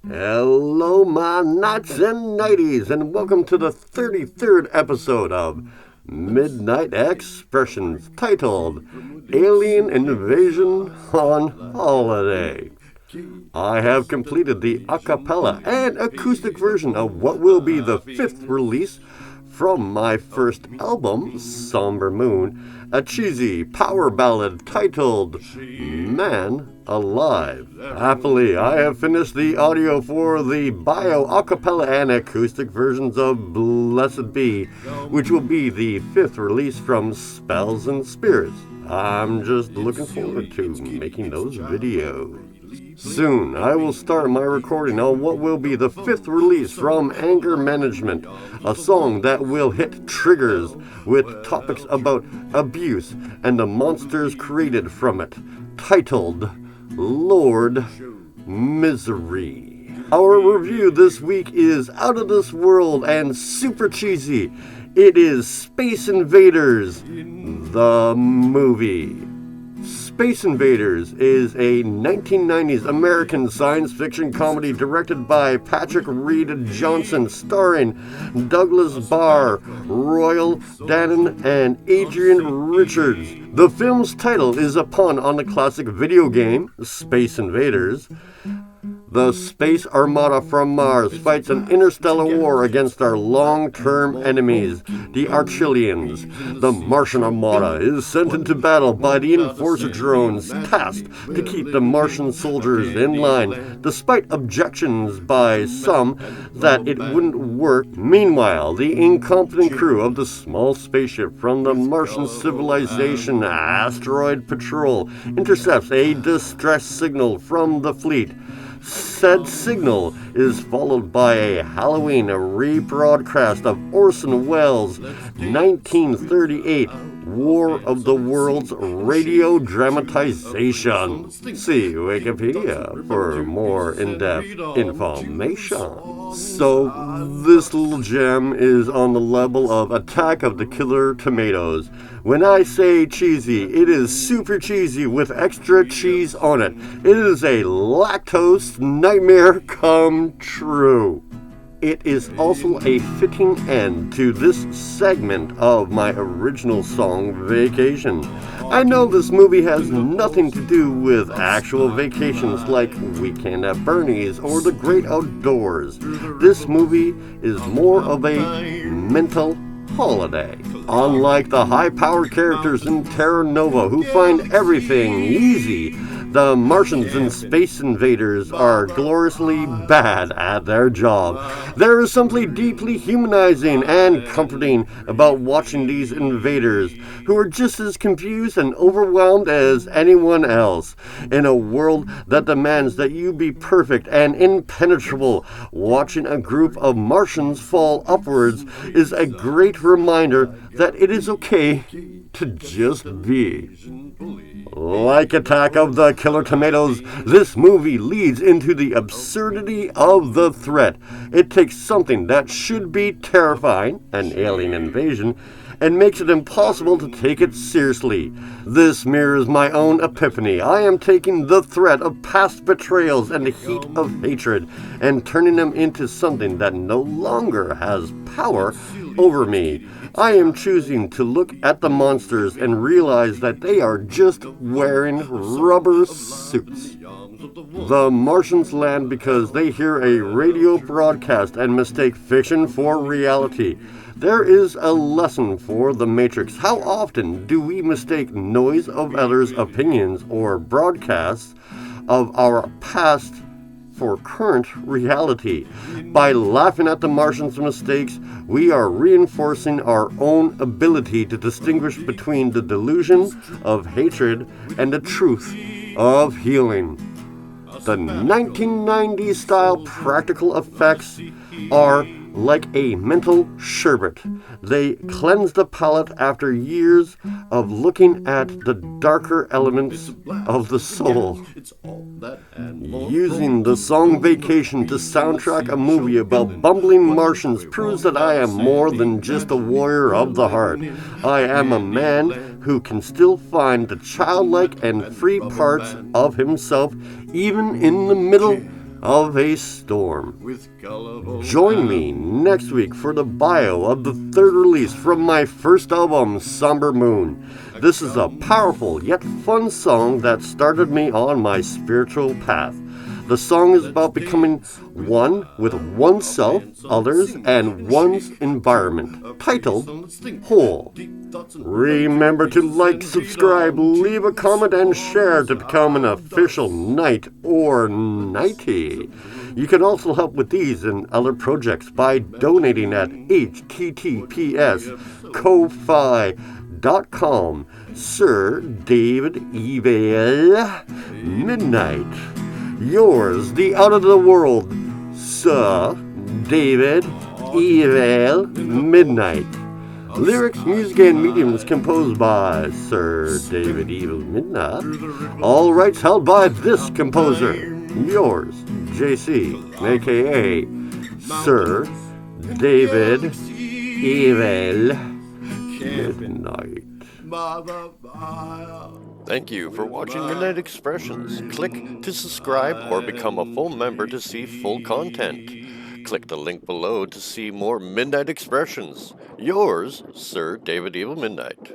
Hello, my knights and knighties, and welcome to the 33rd episode of MidKnight Expressions, titled Alien Invasion on Holiday. I have completed the A-Cappella and acoustic version of what will be the 5th release from my first album, Somber Moon, a cheesy power ballad titled Man Alive. Happily, I have finished the audio for the bio, a-cappella, and acoustic versions of Blessed Be, which will be the 5th release from Spells and Spirits. I'm just looking forward to making those videos. Soon, I will start my recording on what will be the 5th release from Anger Management, a song that will hit triggers with topics about abuse and the monsters created from it, titled Lord Misery. Our review this week is out of this world and super cheesy. It is Space Invaders, the movie. Space Invaders is a 1990s American science fiction comedy directed by Patrick Reed Johnson, starring Douglas Barr, Royal Dano, and Ariana Richards. The film's title is a pun on the classic video game, Space Invaders. The space armada from Mars fights an interstellar war against our long-term enemies, the Archilians. The Martian armada is sent into battle by the Enforcer drones tasked to keep the Martian soldiers in line, despite objections by some that it wouldn't work. Meanwhile, the incompetent crew of the small spaceship from the Martian civilization Asteroid Patrol intercepts a distress signal from the fleet. Said signal is followed by a Halloween rebroadcast of Orson Welles' 1938 War of the Worlds radio dramatization. See Wikipedia for more in-depth information. So, this little gem is on the level of Attack of the Killer Tomatoes. When I say cheesy, it is super cheesy with extra cheese on it. It is a lactose nightmare come true. It is also a fitting end to this segment of my original song, Vacation. I know this movie has nothing to do with actual vacations like Weekend at Bernie's or the Great Outdoors. This movie is more of a mental holiday. Unlike the high-powered characters in Terra Nova who find everything easy, the Martians and Space Invaders are gloriously bad at their job. There is something deeply humanizing and comforting about watching these invaders, who are just as confused and overwhelmed as anyone else. In a world that demands that you be perfect and impenetrable, watching a group of Martians fall upwards is a great reminder that it is okay to just be. Like Attack of the Killer Tomatoes, this movie leads into the absurdity of the threat. It takes something that should be terrifying, an alien invasion, and makes it impossible to take it seriously. This mirrors my own epiphany. I am taking the threat of past betrayals and the heat of hatred and turning them into something that no longer has power over me. I am choosing to look at the monsters and realize that they are just wearing rubber suits. The Martians land because they hear a radio broadcast and mistake fiction for reality. There is a lesson for the Matrix. How often do we mistake noise of others' opinions or broadcasts of our past for current reality? By laughing at the Martians' mistakes, we are reinforcing our own ability to distinguish between the delusion of hatred and the truth of healing. The 1990s style practical effects are like a mental sherbet. They cleanse the palate after years of looking at the darker elements of the soul. Using the song Vacation to soundtrack a movie about bumbling Martians proves that I am more than just a warrior of the heart. I am a man who can still find the childlike and free parts of himself even in the middle of a storm. Join me next week for the bio of the third release from my first album, Somber Moon. This is a powerful yet fun song that started me on my spiritual path. The song is about becoming one with oneself, others, and one's environment, titled Whole. Remember to like, subscribe, leave a comment, and share to become an official Knight or Knightie. You can also help with these and other projects by donating at https://ko-fi.com. Sir David Evil MidKnight. Yours, the out of the world, Sir David Evil MidKnight. Lyrics, music, and medium was composed by Sir David Evil MidKnight. All rights held by this composer. Yours, JC, aka Sir David Evil MidKnight. Thank you for watching MidKnight Expressions. Click to subscribe or become a full member to see full content. Click the link below to see more MidKnight Expressions. Yours, Sir David Evil MidKnight.